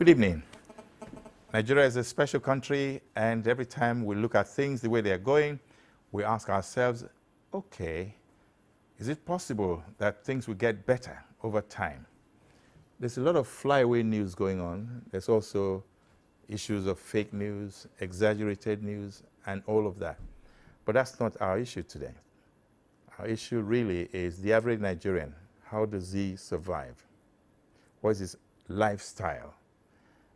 Good evening. Nigeria is a special country, and every time we look at things the way they are going, we ask ourselves, okay, is it possible that things will get better over time? There's a lot of flyaway news going on. There's also issues of fake news, exaggerated news, and all of that. But that's not our issue today. Our issue really is the average Nigerian. How does he survive? What is his lifestyle?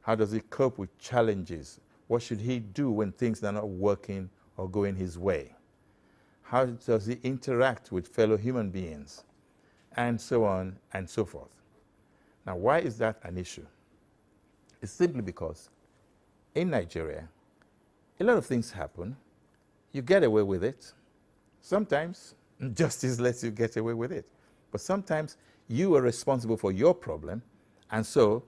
How does he cope with challenges? What should he do when things are not working or going his way? How does he interact with fellow human beings? And so on and so forth. Now, why is that an issue? It's simply because in Nigeria, a lot of things happen. You get away with it. Sometimes justice lets you get away with it. But sometimes you are responsible for your problem. And so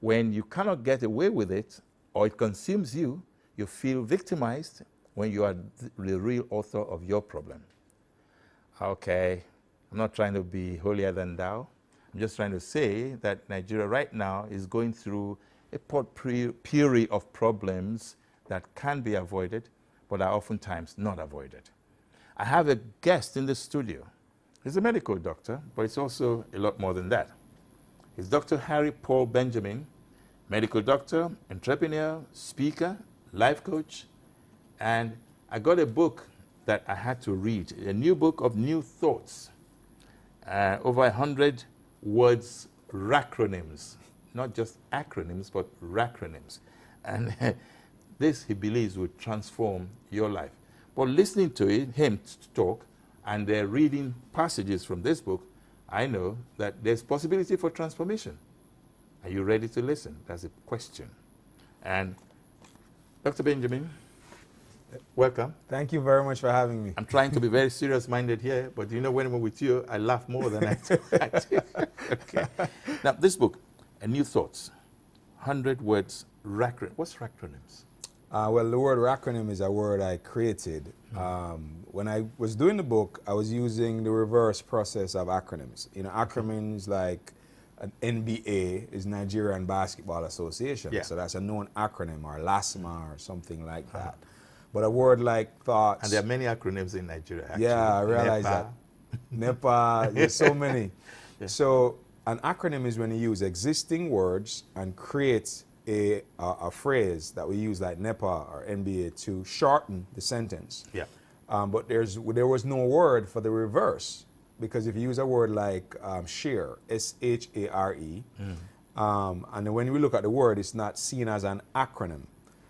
when you cannot get away with it, or it consumes you, you feel victimized when you are the real author of your problem. Okay, I'm not trying to be holier than thou. I'm just trying to say that Nigeria right now is going through a potpourri of problems that can be avoided, but are oftentimes not avoided. I have a guest in the studio. He's a medical doctor, but it's also a lot more than that. He's Dr. Harry Paul Benjamin, medical doctor, entrepreneur, speaker, life coach, and I got a book that I had to read, a new book of new thoughts, over 100 words, racronyms, not just acronyms, but racronyms. And this, he believes, will transform your life. But listening to him talk and reading passages from this book, I know that there's possibility for transformation. Are you ready to listen? That's a question. And Dr. Benjamin, welcome. Thank you very much for having me. I'm trying to be very serious-minded here, but you know, when I'm with you, I laugh more than I do. Okay. Now, this book, A New Thoughts, 100 words, what's racronyms? Well, the word acronym is a word I created. When I was doing the book, I was using the reverse process of acronyms. You know, acronyms like an NBA is Nigerian Basketball Association. Yeah. So that's a known acronym, or LASMA or something like that. But a word like thoughts. And there are many acronyms in Nigeria, actually. Yeah, I realize that. NEPA, there's so many. Yeah. So an acronym is when you use existing words and create a phrase that we use like NEPA or NBA to shorten the sentence. Yeah. But there was no word for the reverse, because if you use a word like share, S-H-A-R-E, and then when we look at the word, it's not seen as an acronym.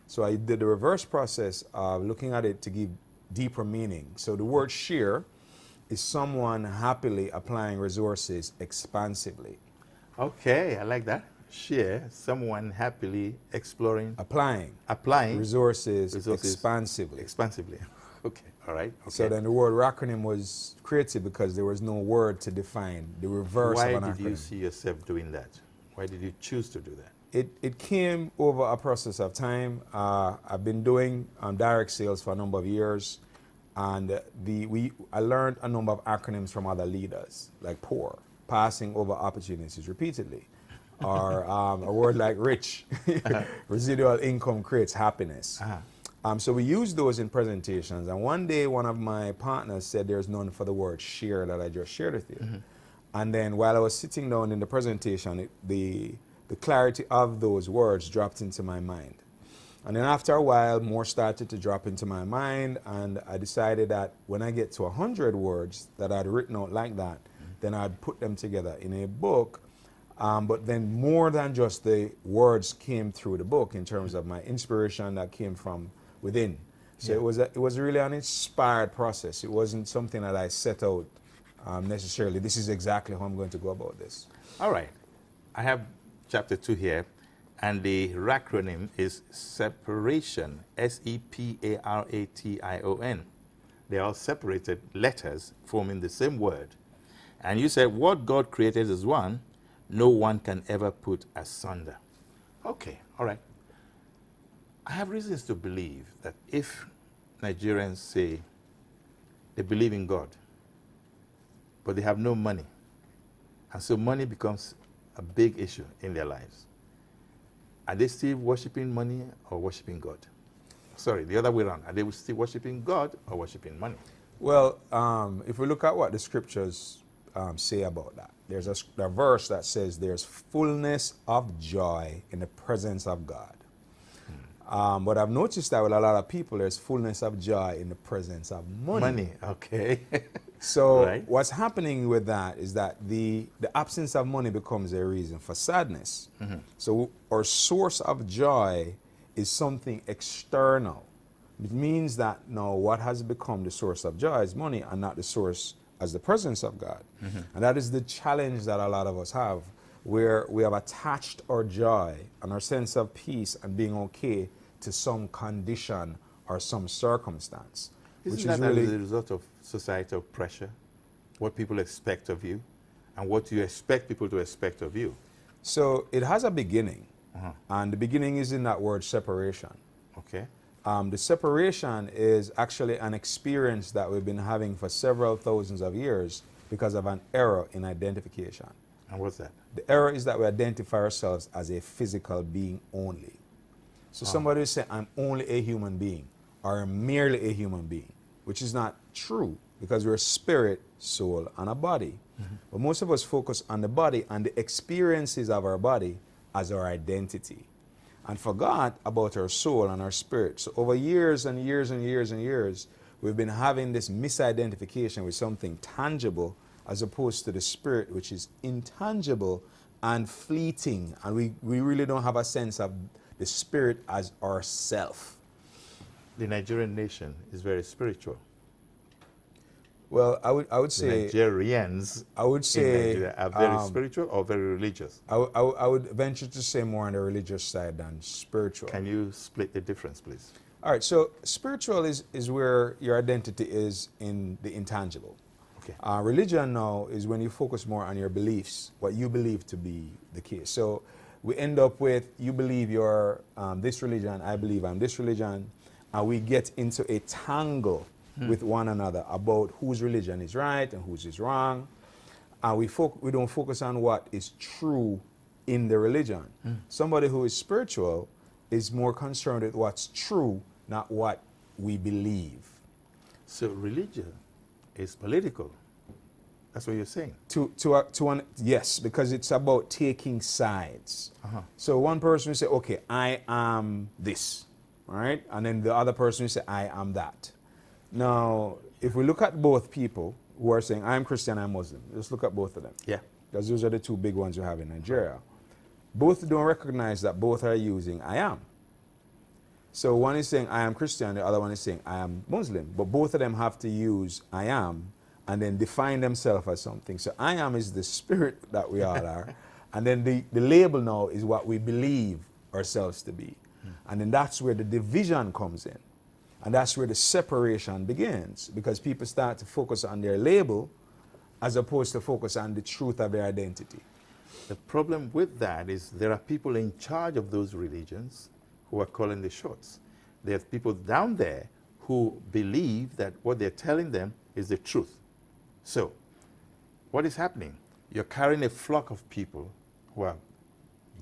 So I did the reverse process of looking at it to give deeper meaning. So the word share is someone happily applying resources expansively. Okay, I like that. Share, someone happily exploring. Applying Resources expansively. Expansively. Okay, all right. Okay. So then the word acronym was created because there was no word to define the reverse of an acronym. Why did you see yourself doing that? Why did you choose to do that? It came over a process of time. I've been doing direct sales for a number of years, and I learned a number of acronyms from other leaders, like POUR, passing over opportunities repeatedly, or a word like rich, residual income creates happiness. So we used those in presentations, and one day one of my partners said there's none for the word share that I just shared with you. And then while I was sitting down in the presentation, the clarity of those words dropped into my mind. And then after a while, more started to drop into my mind, and I decided that when I get to 100 words that I'd written out like that, then I'd put them together in a book. But then more than just the words came through the book in terms of my inspiration that came from within. So it was really an inspired process. It wasn't something that I set out necessarily. This is exactly how I'm going to go about this. All right. I have chapter 2 here, and the acronym is separation, S-E-P-A-R-A-T-I-O-N. They are separated letters forming the same word. And you said, what God created as one, no one can ever put asunder. Okay, all right. I have reasons to believe that if Nigerians say they believe in God, but they have no money, and so money becomes a big issue in their lives, Are they still worshiping money or worshiping God? Sorry, the other way around. Are they still worshiping God or worshiping money? Well, if we look at what the scriptures say about that, there's a verse that says there's fullness of joy in the presence of God. But I've noticed that with a lot of people, there's fullness of joy in the presence of money. Money, okay. So Right. what's happening with that is that the absence of money becomes a reason for sadness. So our source of joy is something external. It means that now what has become the source of joy is money and not the source as the presence of God. And that is the challenge that a lot of us have, where we have attached our joy and our sense of peace and being okay to some condition or some circumstance. Isn't that as a result of societal pressure? What people expect of you and what you expect people to expect of you? So it has a beginning. And the beginning is in that word separation. Okay. The separation is actually an experience that we've been having for several thousands of years because of an error in identification. And what's that? The error is that we identify ourselves as a physical being only. So somebody will say, I'm only a human being, or merely a human being, which is not true because we're a spirit, soul, and a body. But most of us focus on the body and the experiences of our body as our identity, and forgot about our soul and our spirit. So over years and years and years and years, we've been having this misidentification with something tangible as opposed to the spirit, which is intangible and fleeting. And we really don't have a sense of the spirit as our self. The Nigerian nation is very spiritual. Well, I would The say Nigerians I would in say Nigeria are very spiritual or very religious. I would venture to say more on the religious side than spiritual. Can you split the difference, please? All right, so spiritual is where your identity is in the intangible. Okay. Religion now is when you focus more on your beliefs, what you believe to be the case. So we end up with, you believe you're this religion, I believe I'm this religion, and we get into a tangle with one another about whose religion is right and whose is wrong. And we don't focus on what is true in the religion. Somebody who is spiritual is more concerned with what's true, not what we believe. So religion is political. That's what you're saying. Yes, because it's about taking sides. So one person will say, okay, I am this, all right? And then the other person will say, I am that. Now, if we look at both people who are saying, I'm Christian, I'm Muslim, let's look at both of them. Yeah. Because those are the two big ones we have in Nigeria. Both don't recognize that both are using I am. So one is saying I am Christian, the other one is saying I am Muslim. But both of them have to use I am and then define themselves as something. So I am is the spirit that we all are. And then the label now is what we believe ourselves to be. And then that's where the division comes in. And that's where the separation begins, because people start to focus on their label as opposed to focus on the truth of their identity. The problem with that is there are people in charge of those religions who are calling the shots. There's people down there who believe that what they're telling them is the truth. So, what is happening? You're carrying a flock of people who are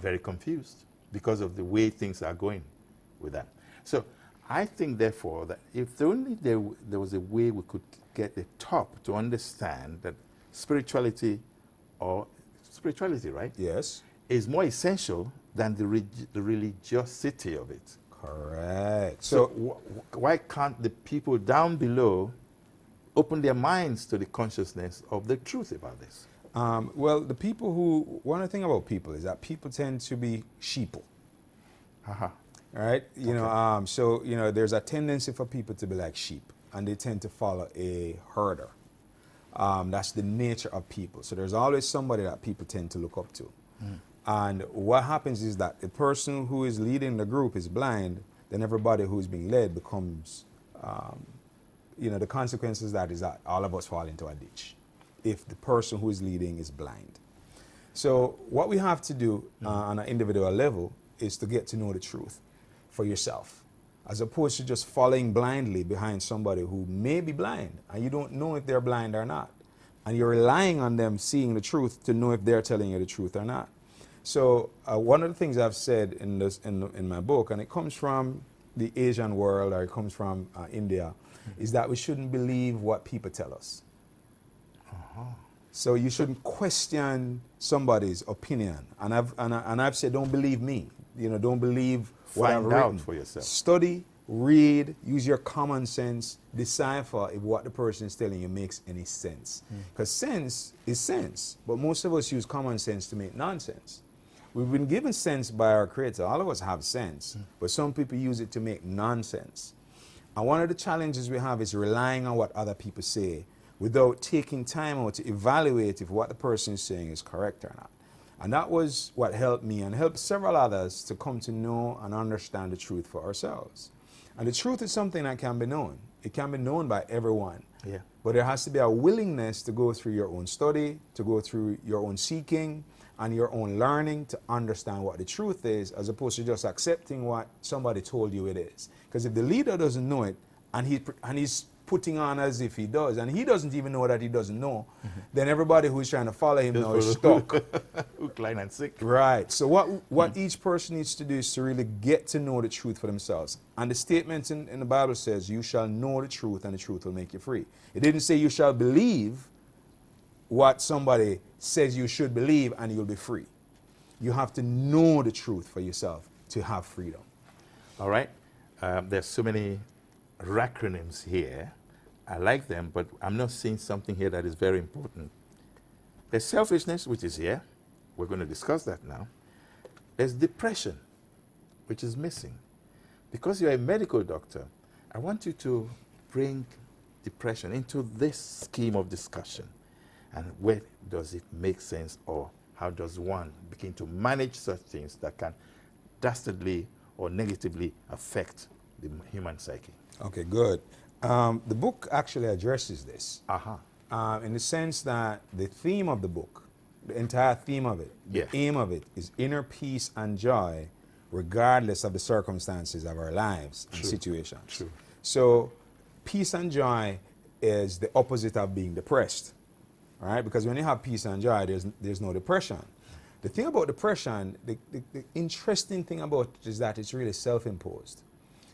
very confused because of the way things are going with that. So, I think, therefore, that if only there was a way we could get the top to understand that spirituality, right? Yes. Is more essential than the religiosity of it. Correct. So why can't the people down below open their minds to the consciousness of the truth about this? Well, the people one thing about people is that people tend to be sheeple. All right, so there's a tendency for people to be like sheep, and they tend to follow a herder. That's the nature of people. So there's always somebody that people tend to look up to. And what happens is that the person who is leading the group is blind, then everybody who is being led becomes, the consequences that is that all of us fall into a ditch if the person who is leading is blind. So what we have to do on an individual level is to get to know the truth for yourself, as opposed to just following blindly behind somebody who may be blind and you don't know if they're blind or not. And you're relying on them seeing the truth to know if they're telling you the truth or not. So one of the things I've said in my book, and it comes from the Asian world, or it comes from India, is that we shouldn't believe what people tell us. So you shouldn't question somebody's opinion. And I've said, don't believe me. Don't believe what I've Find written. out for yourself. Study, read, use your common sense, decipher if what the person is telling you makes any sense. Because sense is sense, but most of us use common sense to make nonsense. We've been given sense by our Creator. All of us have sense, but some people use it to make nonsense. And one of the challenges we have is relying on what other people say without taking time out to evaluate if what the person is saying is correct or not. And that was what helped me and helped several others to come to know and understand the truth for ourselves. And the truth is something that can be known. It can be known by everyone. Yeah. But there has to be a willingness to go through your own study, to go through your own seeking and your own learning to understand what the truth is, as opposed to just accepting what somebody told you it is. Because if the leader doesn't know it and he's putting on as if he does, and he doesn't even know that he doesn't know, then everybody who's trying to follow him now is stuck. Hook, line, and sinker. Right. So what each person needs to do is to really get to know the truth for themselves. And the statement in the Bible says, you shall know the truth and the truth will make you free. It didn't say you shall believe what somebody says you should believe and you'll be free. You have to know the truth for yourself to have freedom. All right. There's so many acronyms here. I like them, but I'm not seeing something here that is very important. There's selfishness, which is here. We're going to discuss that now. There's depression, which is missing. Because you're a medical doctor, I want you to bring depression into this scheme of discussion. And where does it make sense, or how does one begin to manage such things that can dastardly or negatively affect the human psyche? Okay, good. The book actually addresses this. In the sense that the theme of the book, the entire theme of it, Yeah. the aim of it is inner peace and joy regardless of the circumstances of our lives and situations. True. So peace and joy is the opposite of being depressed, right? Because when you have peace and joy, there's no depression. The thing about depression, the interesting thing about it is that it's really self-imposed.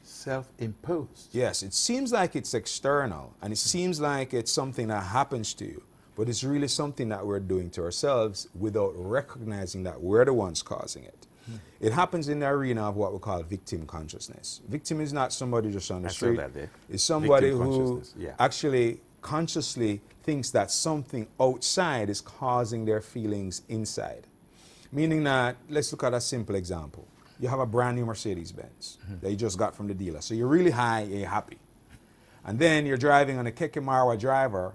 Self-imposed. Yes, it seems like it's external and it seems like it's something that happens to you, but it's really something that we're doing to ourselves without recognizing that we're the ones causing it. It happens in the arena of what we call victim consciousness. Victim is not somebody just on the street. It's somebody who actually consciously thinks that something outside is causing their feelings inside. Meaning that, let's look at a simple example. You have a brand new Mercedes-Benz that you just got from the dealer. So you're really high, you're happy. And then you're driving on a Keke Marwa driver,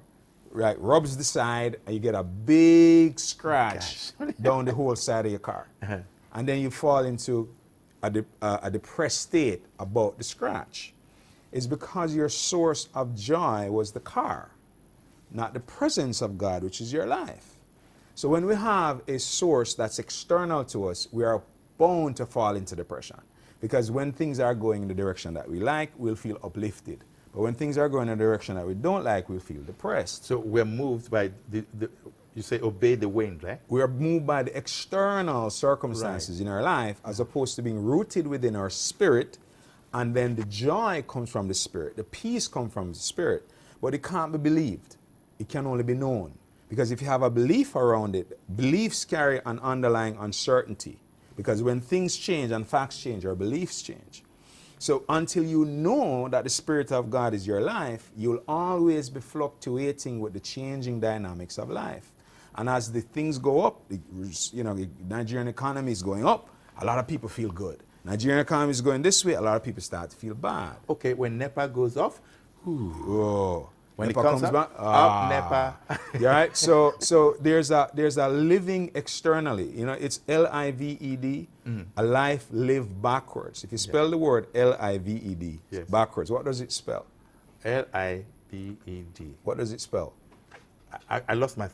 right, rubs the side, and you get a big scratch down the whole side of your car. And then you fall into a depressed state about the scratch. It's because your source of joy was the car, not the presence of God, which is your life. So when we have a source that's external to us, we are bound to fall into depression. Because when things are going in the direction that we like, we'll feel uplifted. But when things are going in a direction that we don't like, we'll feel depressed. So we're moved by you say obey the wind, right? We are moved by the external circumstances in our life as opposed to being rooted within our spirit. And then the joy comes from the spirit. The peace comes from the spirit. But it can't be believed. It can only be known. Because if you have a belief around it, beliefs carry an underlying uncertainty. Because when things change and facts change, our beliefs change. So until you know that the Spirit of God is your life, you'll always be fluctuating with the changing dynamics of life. And as the things go up, the Nigerian economy is going up, a lot of people feel good. Nigerian economy is going this way, a lot of people start to feel bad. Okay, when NEPA goes off, when NEPA it comes back, up NEPA. Yeah, right? So there's a living externally. It's L-I-V-E-D, a life lived backwards. If you spell the word L-I-V-E-D backwards, what does it spell? L-I-V-E-D. What does it spell? I lost my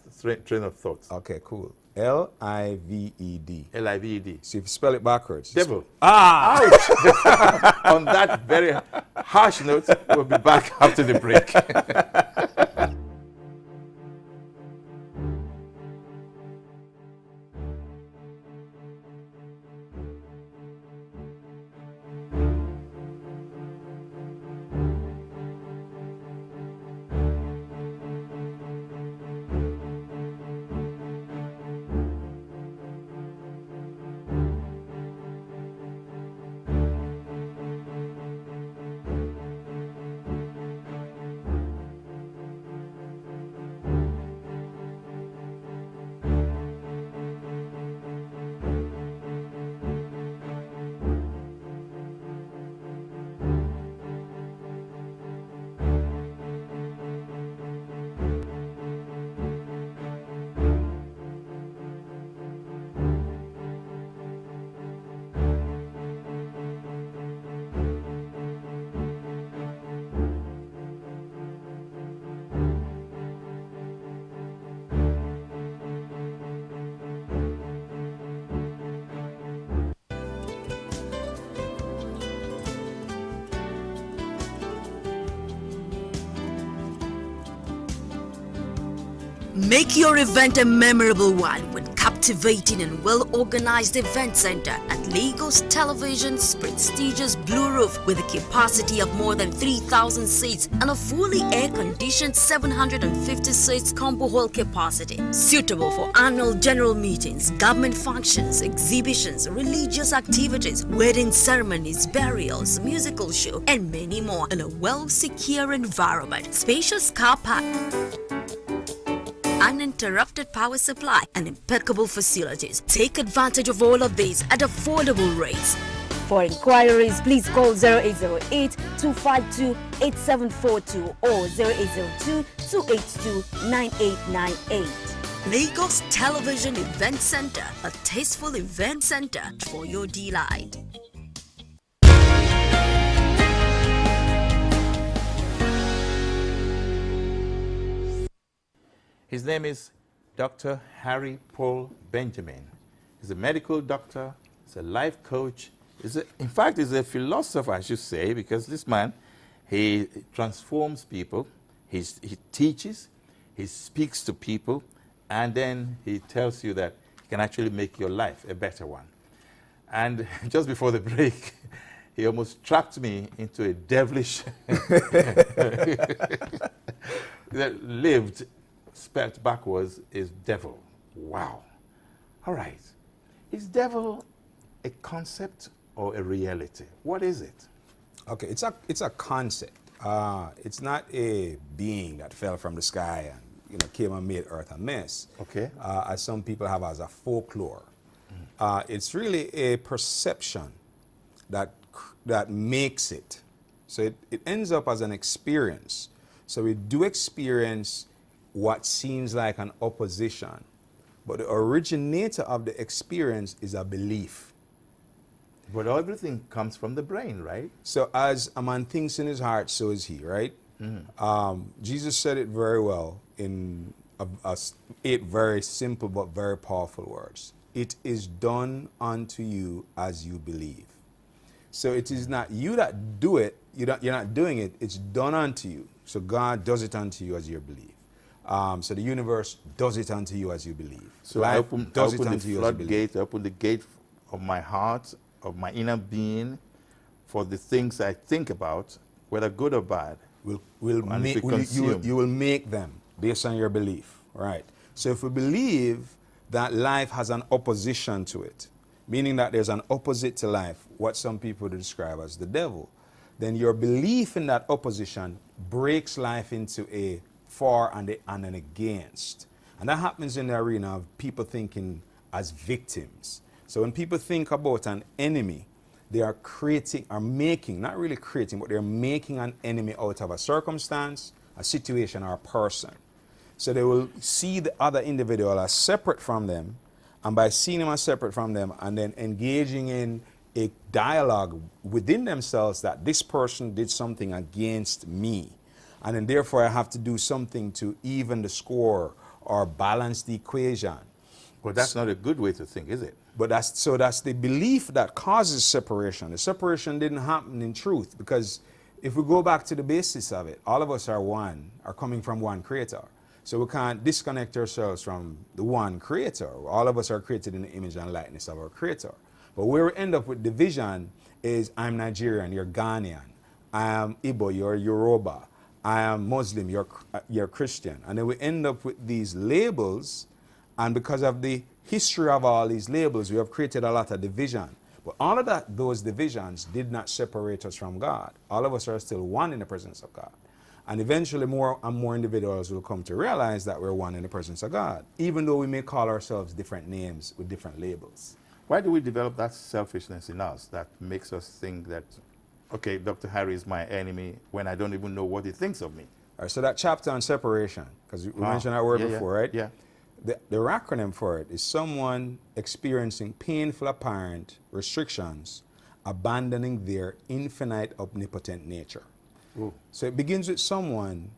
train of thoughts. Okay, cool. L-I-V-E-D. L-I-V-E-D. So if you spell it backwards. Devil. Ouch! On that very harsh note, we'll be back after the break. Make your event a memorable one with captivating and well-organized event center at Lagos Television's prestigious Blue Roof with a capacity of more than 3,000 seats and a fully air-conditioned 750 seats combo hall capacity. Suitable for annual general meetings, government functions, exhibitions, religious activities, wedding ceremonies, burials, musical show, and many more in a well-secure environment. Spacious car park, uninterrupted power supply, and impeccable facilities. Take advantage of all of these at affordable rates. For inquiries, please call 0808-252-8742 or 0802-282-9898. Lagos Television Event Center, a tasteful event center for your delight. His name is Dr. Harry Paul Benjamin. He's a medical doctor, he's a life coach, in fact, he's a philosopher, I should say, because this man, he transforms people, he teaches, he speaks to people, and then he tells you that he can actually make your life a better one. And just before the break, he almost trapped me into a devilish that lived spelled backwards is devil. Wow. All right. Is devil a concept or a reality? What is it? Okay, it's a concept. It's not a being that fell from the sky and came and made earth a mess. Okay. As some people have as a folklore. It's really a perception that makes it. So it ends up as an experience. So we do experience what seems like an opposition, but the originator of the experience is a belief. But everything comes from the brain, right? So as a man thinks in his heart, so is he, right? Jesus said it very well in 8 very simple but very powerful words. It is done unto you as you believe. So it is not you that do it, you're not doing it, it's done unto you. So God does it unto you as you believe. So the universe does it unto you as you believe. So I open the floodgate, I open the gate of my heart, of my inner being, for the things I think about, whether good or bad. You will make them based on your belief, right? So if we believe that life has an opposition to it, meaning that there's an opposite to life, what some people describe as the devil, then your belief in that opposition breaks life into a for and an against. And that happens in the arena of people thinking as victims. So when people think about an enemy, they are making, not really creating, but they're making an enemy out of a circumstance, a situation, or a person. So they will see the other individual as separate from them, and by seeing them as separate from them and then engaging in a dialogue within themselves that this person did something against me, and then therefore I have to do something to even the score or balance the equation. Well, that's not a good way to think, is it? But that's the belief that causes separation. The separation didn't happen in truth, because if we go back to the basis of it, all of us are coming from one creator. So we can't disconnect ourselves from the one creator. All of us are created in the image and likeness of our creator. But where we end up with division is I'm Nigerian, you're Ghanaian. I am Igbo, you're Yoruba. I am Muslim, you're Christian. And then we end up with these labels, and because of the history of all these labels, we have created a lot of division. But all of those divisions did not separate us from God. All of us are still one in the presence of God. And eventually more and more individuals will come to realize that we're one in the presence of God, even though we may call ourselves different names with different labels. Why do we develop that selfishness in us that makes us think that, okay, Dr. Harry is my enemy when I don't even know what he thinks of me? All right, so that chapter on separation, because we mentioned that word before, right? Yeah. The acronym for it is someone experiencing painful apparent restrictions, abandoning their infinite omnipotent nature. Ooh. So it begins with someone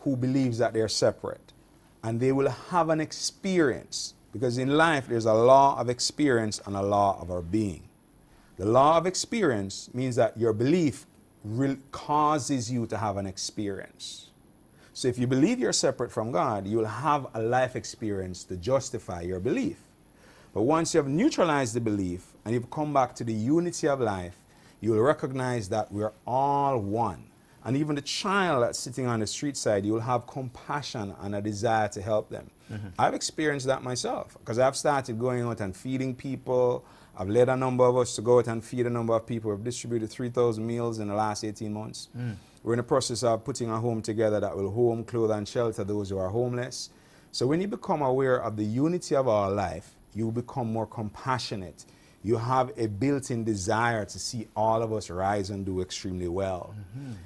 who believes that they're separate, and they will have an experience, because in life there's a law of experience and a law of our being. The law of experience means that your belief causes you to have an experience. So if you believe you're separate from God, you'll have a life experience to justify your belief. But once you have neutralized the belief and you've come back to the unity of life, you'll recognize that we're all one. And even the child that's sitting on the street side, you'll have compassion and a desire to help them. I've experienced that myself because I've started going out and feeding people. I've led a number of us to go out and feed a number of people. We've distributed 3,000 meals in the last 18 months. We're in the process of putting a home together that will home, clothe, and shelter those who are homeless. So when you become aware of the unity of our life, you become more compassionate. You have a built-in desire to see all of us rise and do extremely well.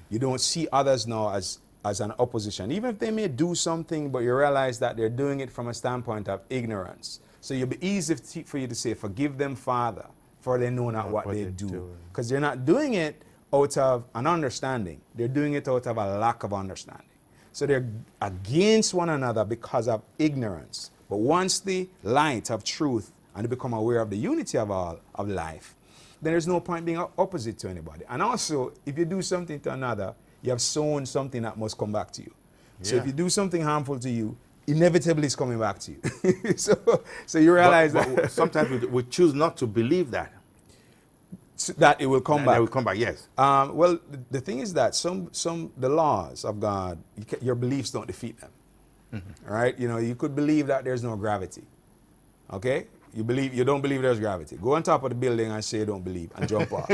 You don't see others now as an opposition. Even if they may do something, but you realize that they're doing it from a standpoint of ignorance. So it'll be easy for you to say, forgive them, Father, for they know not what they do. Because they're not doing it out of an understanding. They're doing it out of a lack of understanding. So they're against one another because of ignorance. But once the light of truth and they become aware of the unity of all of life, then there's no point being opposite to anybody. And also, if you do something to another, you have sown something that must come back to you. So if you do something harmful to you, inevitably it's coming back to you. so you realize but sometimes we choose not to believe that. That it will come back. It will come back, yes. Well, the thing is that the laws of God, your beliefs don't defeat them. All right? You know, you could believe that there's no gravity. Okay? You don't believe there's gravity. Go on top of the building and say you don't believe and jump off.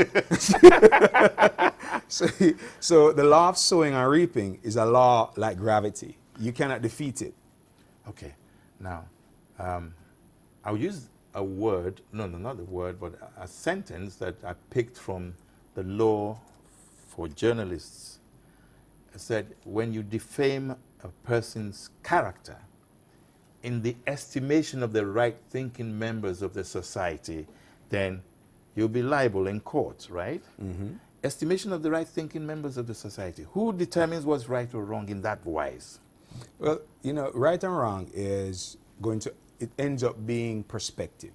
So the law of sowing and reaping is a law like gravity. You cannot defeat it. Okay. Now, I'll use a word, no, not a word, but a sentence that I picked from the law for journalists. It said, when you defame a person's character, in the estimation of the right-thinking members of the society, then you'll be liable in court, right? Estimation of the right-thinking members of the society. Who determines what's right or wrong in that wise? Well, you know, right and wrong it ends up being perspective.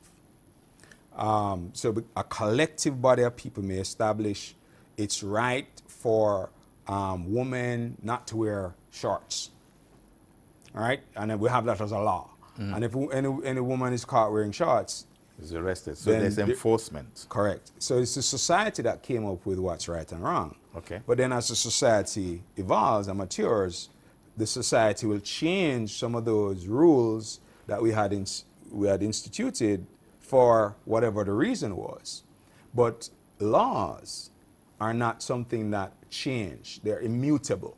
So a collective body of people may establish it's right for women not to wear shorts. All right? And then we have that as a law. And if any woman is caught wearing shorts, is arrested. So there's enforcement. Correct. So it's the society that came up with what's right and wrong. Okay. But then as the society evolves and matures, the society will change some of those rules that we had instituted for whatever the reason was. But laws are not something that change. They're immutable.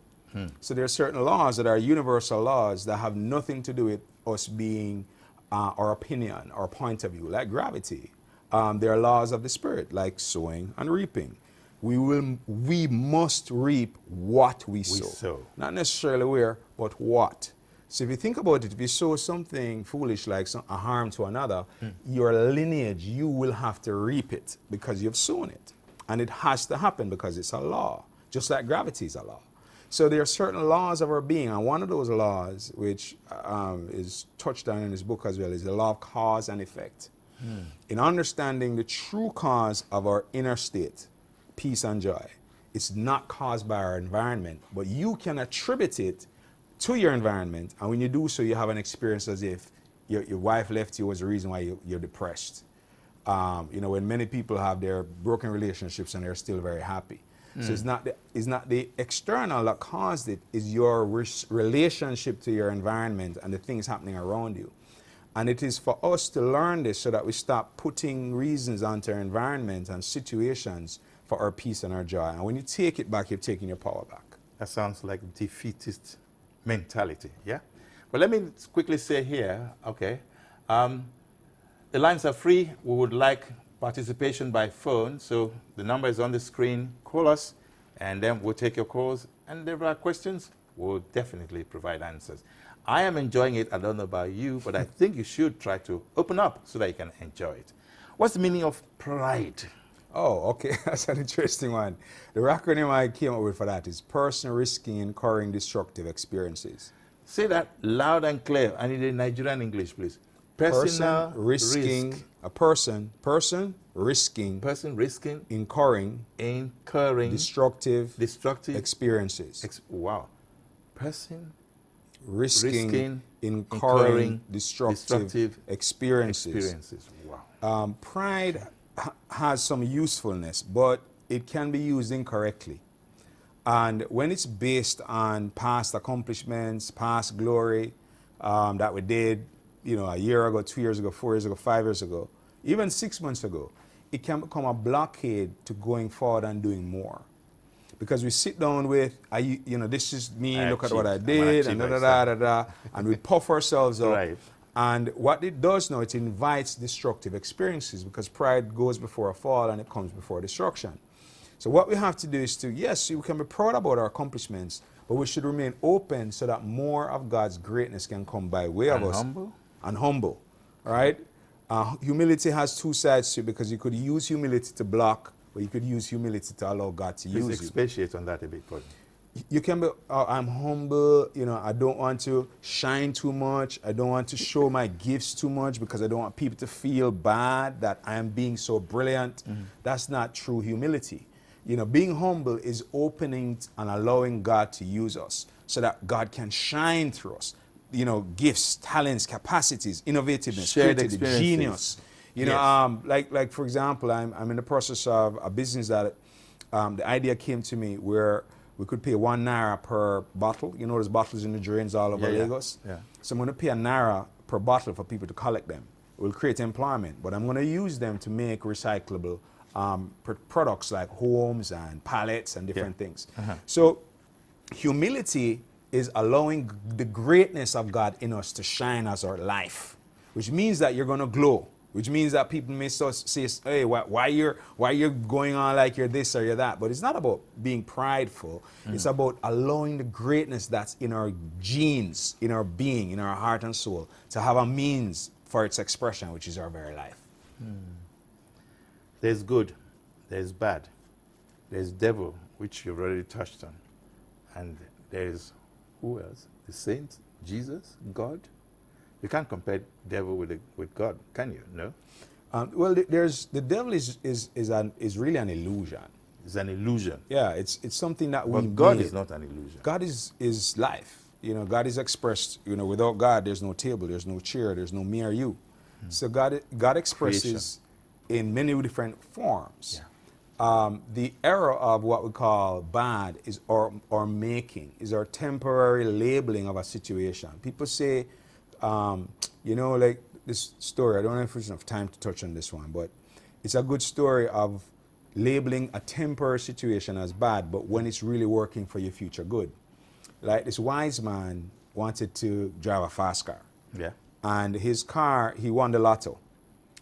So there are certain laws that are universal laws that have nothing to do with us being our opinion or point of view, like gravity. There are laws of the spirit, like sowing and reaping. We must reap what we sow. Not necessarily where, but what. So if you think about it, if you sow something foolish like a harm to another, your lineage, you will have to reap it because you've sown it. And it has to happen because it's a law, just like gravity is a law. So there are certain laws of our being, and one of those laws, which is touched on in this book as well, is the law of cause and effect. In understanding the true cause of our inner state, peace and joy, it's not caused by our environment, but you can attribute it to your environment, and when you do so, you have an experience as if your wife left you was the reason why you're depressed. You know, when many people have their broken relationships and they're still very happy. So it's not the external that caused it, is your relationship to your environment and the things happening around you. And it is for us to learn this so that we stop putting reasons onto our environment and situations for our peace and our joy. And when you take it back, you're taking your power back. That sounds like defeatist mentality, yeah? But let me quickly say here, okay, the lines are free. We would like participation by phone, so the number is on the screen. Call us, and then we'll take your calls. And if there are questions, we'll definitely provide answers. I am enjoying it. I don't know about you, but I think you should try to open up so that you can enjoy it. What's the meaning of pride? Oh, okay. That's an interesting one. The acronym I came up with for that is person risking incurring destructive experiences. Say that loud and clear. I need a Nigerian English, please. Person risking incurring destructive experiences. Wow. person risking incurring incurring destructive experiences. Wow. Pride has some usefulness, but it can be used incorrectly. And when it's based on past accomplishments, past glory that we did, a year ago, 2 years ago, 4 years ago, 5 years ago, even 6 months ago, it can become a blockade to going forward and doing more. Because we sit down with, this is me, look at what I did, and and we puff ourselves up. Right. And what it does now, it invites destructive experiences, because pride goes before a fall and it comes before destruction. So what we have to do is yes, we can be proud about our accomplishments, but we should remain open so that more of God's greatness can come by way of us. And humble. Right? Humility has two sides to it, because you could use humility to block, but you could use humility to allow God to use you. Please expatiate on that a bit for me. You can be, I'm humble, I don't want to shine too much. I don't want to show my gifts too much, because I don't want people to feel bad that I am being so brilliant. That's not true humility. Being humble is opening and allowing God to use us so that God can shine through us. Gifts, talents, capacities, innovativeness, Shared creativity, genius. Yes. Like for example, I'm in the process of a business that the idea came to me where we could pay ₦1 per bottle. There's bottles in the drains all over Lagos. Yeah. So I'm going to pay ₦1 per bottle for people to collect them. It will create employment, but I'm going to use them to make recyclable products like homes and pallets and different things. So humility is allowing the greatness of God in us to shine as our life, which means that you're going to glow, which means that people may say, hey, why you're going on like you're this or you're that. But it's not about being prideful. It's about allowing the greatness that's in our genes, in our being, in our heart and soul, to have a means for its expression, which is our very life. There's good, there's bad, there's devil, which you've already touched on, and there's who else? The saints, Jesus, God. You can't compare devil with God, can you? No. Well, the devil is really an illusion. It's an illusion. Yeah, it's something that we. But God made. is not an illusion. God is life. God is expressed. Without God, there's no table, there's no chair, there's no me or you. So God expresses in many different forms. Yeah. The error of what we call bad is our making, is our temporary labeling of a situation. People say, like this story, I don't know if there's enough time to touch on this one, but it's a good story of labeling a temporary situation as bad, but when it's really working for your future good. Like this wise man wanted to drive a fast car. Yeah. And his car, he won the lotto.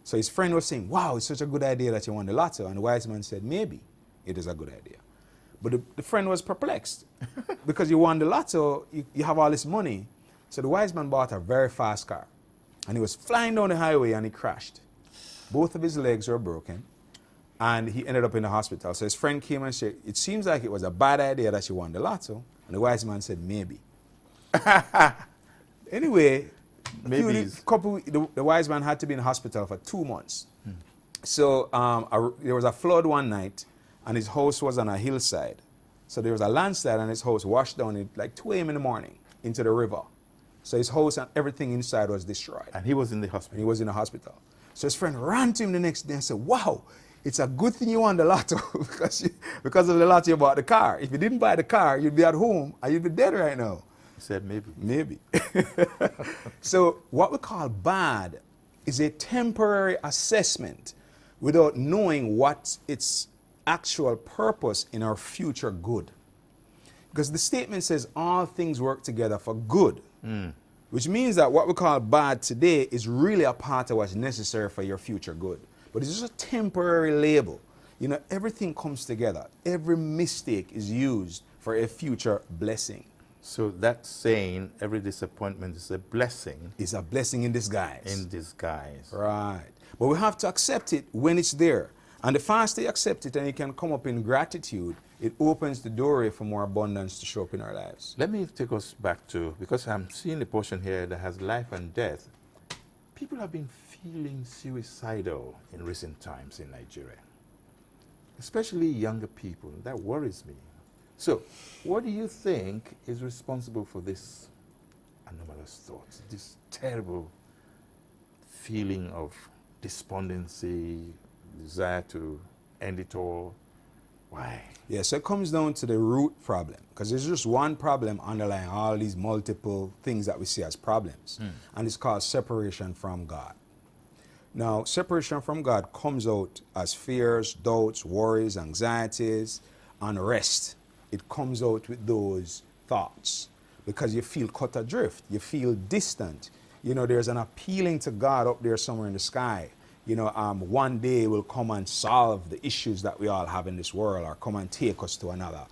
So his friend was saying, wow, it's such a good idea that you won the lotto. And the wise man said, maybe it is a good idea. But the friend was perplexed because you won the lotto, you have all this money. So the wise man bought a very fast car. And he was flying down the highway and he crashed. Both of his legs were broken. And he ended up in the hospital. So his friend came and said, it seems like it was a bad idea that you won the lotto. And the wise man said, maybe. Anyway, the wise man had to be in the hospital for 2 months. So there was a flood one night, and his house was on a hillside. So there was a landslide, and his house washed down at like 2 a.m. in the morning into the river. So his house and everything inside was destroyed. And he was in the hospital. And he was in the hospital. So his friend ran to him the next day and said, wow, it's a good thing you won the lotto because of the lotto you bought the car. If you didn't buy the car, you'd be at home and you'd be dead right now. He said maybe. Maybe. So what we call bad is a temporary assessment without knowing what its actual purpose in our future good. Because the statement says all things work together for good, which means that what we call bad today is really a part of what's necessary for your future good. But it's just a temporary label. Everything comes together. Every mistake is used for a future blessing. So that saying, every disappointment is a blessing. It's a blessing in disguise. In disguise. Right. But we have to accept it when it's there. And the faster you accept it and you can come up in gratitude, it opens the doorway for more abundance to show up in our lives. Let me take us back to, because I'm seeing a portion here that has life and death. People have been feeling suicidal in recent times in Nigeria, especially younger people. That worries me. So, what do you think is responsible for this anomalous thoughts, this terrible feeling of despondency, desire to end it all? Why? Yeah, so it comes down to the root problem, because there's just one problem underlying all these multiple things that we see as problems, and it's called separation from God. Now, separation from God comes out as fears, doubts, worries, anxieties, unrest. It comes out with those thoughts because you feel cut adrift, you feel distant. You know, there's an appealing to God up there somewhere in the sky. You know, one day will come and solve the issues that we all have in this world, or come and take us to another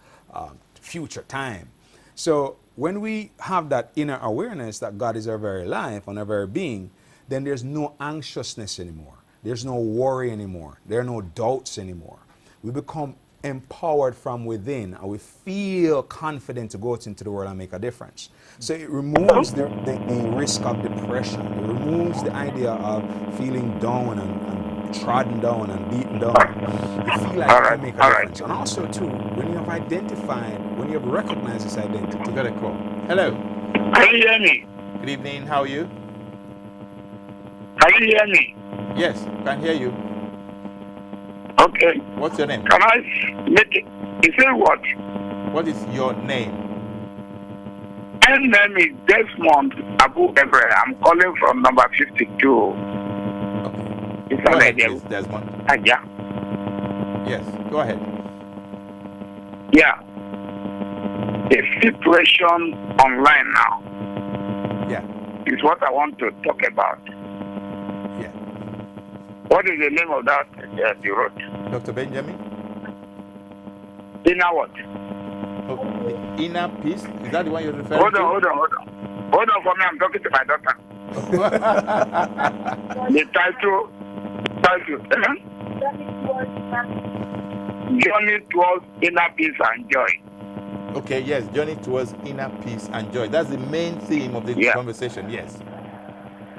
future time. So when we have that inner awareness that God is our very life and our very being, then there's no anxiousness anymore. There's no worry anymore. There are no doubts anymore. We become empowered from within, and we feel confident to go out into the world and make a difference. So it removes the risk of depression. It removes the idea of feeling down and trodden down and beaten down. You feel like you can make a difference. And also too, when you have identified, when you have recognized this identity. We got a call. Hello. Can you hear me? Good evening. How are you? Can you hear me? Yes, can hear you. Okay. What's your name? Can I make it? You say what? What is your name? My name is Desmond Abu Ebre. I'm calling from number 52. Okay. It's Go an ahead, idea. please, Desmond. Yeah. Yes, go ahead. Yeah. The situation online now Yeah, is what I want to talk about. yeah. What is the name of that you wrote? Dr. Benjamin? Inner what? Oh, the inner peace? Is that the one you're referring Hold to? on. Hold on for me. I'm talking to my daughter. The title. Journey towards inner peace and joy. Okay, yes, journey towards inner peace and joy. That's the main theme of this conversation, yes.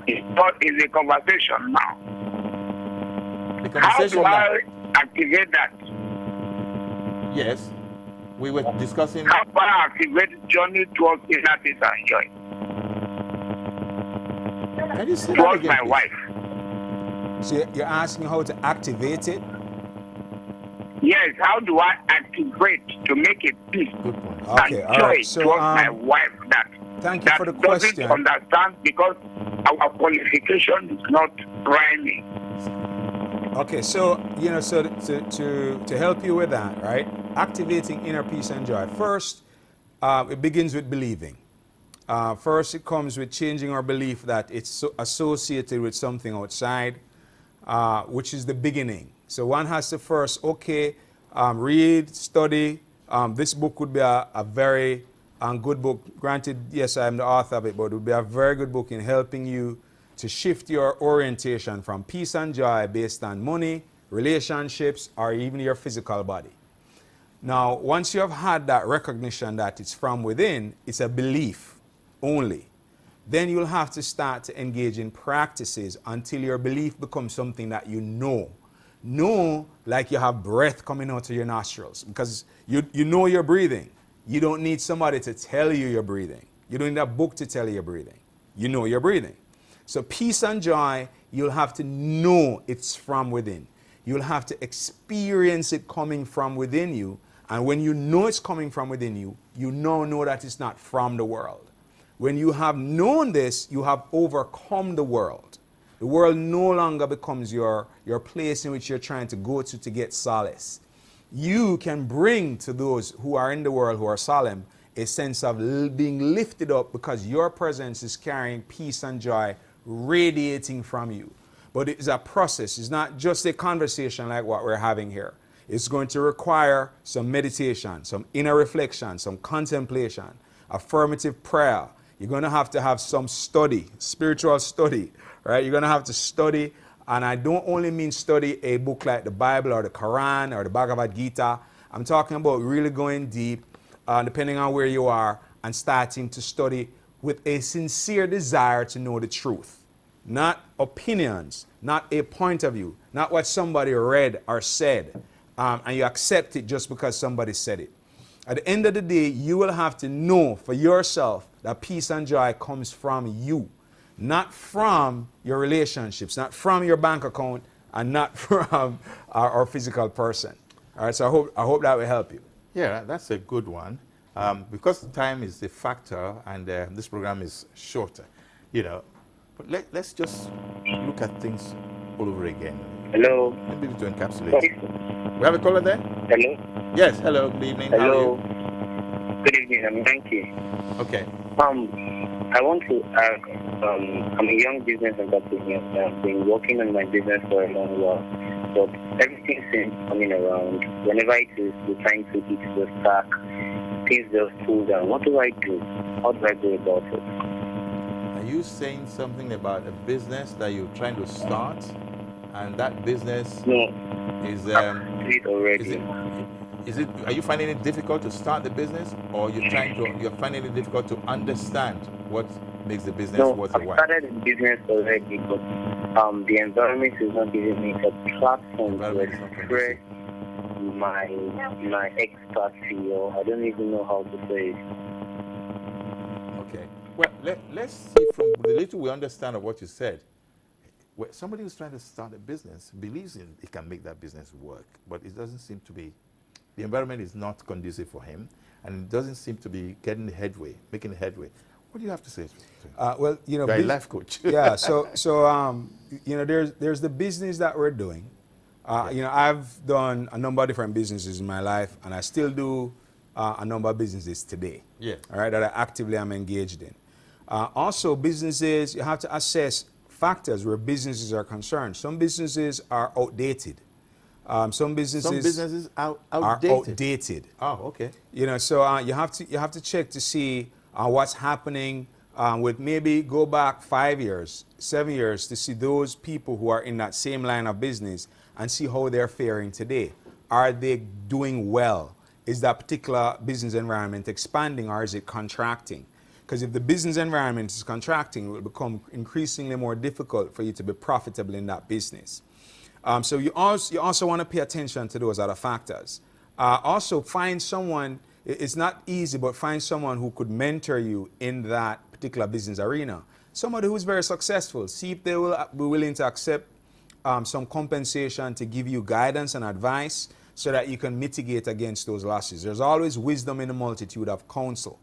It's a conversation now. The How conversation do now. I activate that? Yes, we were discussing. How do I activate journey towards inner peace and joy? Can you say that Towards again, my please? wife. So you're asking how to activate it? Yes, how do I activate to make it peace Good point. Okay, and all joy right. So, towards my wife thank you for the doesn't question. understand because our qualification is not rhyming. Okay, so you know, so to help you with that, right? Activating inner peace and joy. First, it begins with believing. First, it comes with changing our belief that it's associated with something outside, which is the beginning. So one has to first, read, study. This book would be a very good book. Granted, yes, I'm the author of it, but it would be a very good book in helping you to shift your orientation from peace and joy based on money, relationships, or even your physical body. Now, once you have had that recognition that it's from within, it's a belief only. Then you'll have to start to engage in practices until your belief becomes something that you know. Know like you have breath coming out of your nostrils, because you know you're breathing. You don't need somebody to tell you you're breathing. You don't need a book to tell you you're breathing. You know you're breathing. So peace and joy, you'll have to know it's from within. You'll have to experience it coming from within you. And when you know it's coming from within you, you now know that it's not from the world. When you have known this, you have overcome the world. The world no longer becomes your place in which you're trying to go to get solace. You can bring to those who are in the world, who are solemn, a sense of being lifted up because your presence is carrying peace and joy radiating from you. But it's a process. It's not just a conversation like what we're having here. It's going to require some meditation, some inner reflection, some contemplation, affirmative prayer. You're going to have some study, spiritual study, right? You're going to have to study, and I don't only mean study a book like the Bible or the Quran or the Bhagavad Gita. I'm talking about really going deep, depending on where you are, and starting to study with a sincere desire to know the truth. Not opinions, not a point of view, not what somebody read or said, and you accept it just because somebody said it. At the end of the day, you will have to know for yourself that peace and joy comes from you, not from your relationships, not from your bank account, and not from our physical person. All right, so I hope that will help you. Yeah, that's a good one. Because time is a factor and this program is shorter, you know, but let's just look at things all over again. Hello. Maybe to encapsulate. We have a caller there? Hello. Yes, hello, good evening. How Hello. are you? Good evening. I'm Yankee. Okay. I want to ask. I'm a young business entrepreneur. I've been working on my business for a long while, but everything seems coming around. Whenever it is the time to hit the stack, things just pull down. What do I do? How do I go about it? Are you saying something about a business that you're trying to start, and that business No, is do it already. are you finding it difficult to start the business, or you're finding it difficult to understand what makes the business No, worth I've a while? started a business already, but the environment is not giving me a platform to Environment is not express conducive. my expertise, or I don't even know how to say it. Okay. Well, let's see from the little we understand of what you said. Somebody who's trying to start a business believes in it can make that business work, but it doesn't seem to be. The environment is not conducive for him, and it doesn't seem to be making headway. What do you have to say? Well, you know, You're a life coach. yeah. So you know, there's the business that we're doing. You know, I've done a number of different businesses in my life, and I still do a number of businesses today. Yeah. All right, that I actively am engaged in. Also, businesses, you have to assess factors where businesses are concerned. Some businesses are outdated. Some businesses are are outdated. outdated. Oh, okay. You know, so you have to check to see what's happening with maybe go back 5 years, 7 years to see those people who are in that same line of business and see how they're faring today. Are they doing well? Is that particular business environment expanding, or is it contracting? Because if the business environment is contracting, it will become increasingly more difficult for you to be profitable in that business. So you also want to pay attention to those other factors. Also find someone, it's not easy, but find someone who could mentor you in that particular business arena. Somebody who's very successful. See if they will be willing to accept some compensation to give you guidance and advice so that you can mitigate against those losses. There's always wisdom in the multitude of counsel.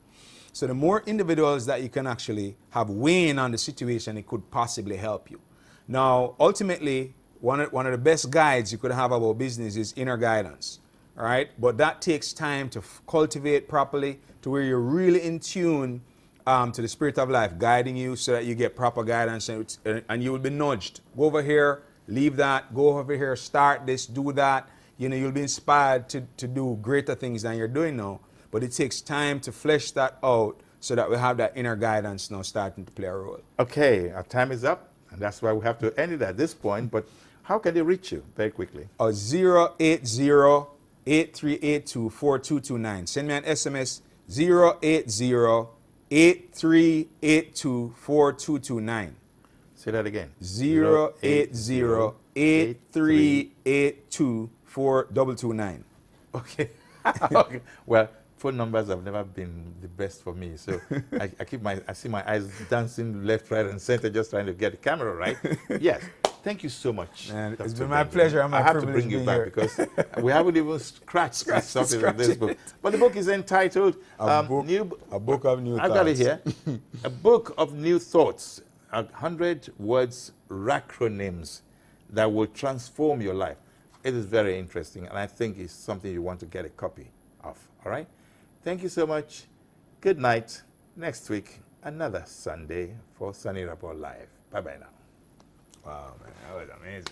So the more individuals that you can actually have weighing on the situation, it could possibly help you. Now, ultimately, one of the best guides you could have about business is inner guidance, all right? But that takes time to cultivate properly to where you're really in tune to the spirit of life guiding you so that you get proper guidance and you will be nudged. Go over here, leave that, go over here, start this, do that. You know, you'll be inspired to do greater things than you're doing now. But it takes time to flesh that out so that we have that inner guidance now starting to play a role. Okay, our time is up, and that's why we have to end it at this point. But how can they reach you very quickly? 080-8382-4229. Send me an SMS, 080-8382-4229. Say that again. 080-8382-4229. Okay. Okay. Well, phone numbers have never been the best for me, so I see my eyes dancing left, right, and center, just trying to get the camera right. Yes. Thank you so much. Man, it's Dr. been my Benjamin. pleasure and my I have to privilege bring you being back here. because we haven't even scratched the surface of this book. But the book is entitled A Book of New I've got it Thoughts. here. A Book of New Thoughts. 100 words, acronyms that will transform your life. It is very interesting, and I think it's something you want to get a copy of. All right? Thank you so much. Good night. Next week, another Sunday for Soni Irabor Live. Bye-bye now. Wow, man, that was amazing.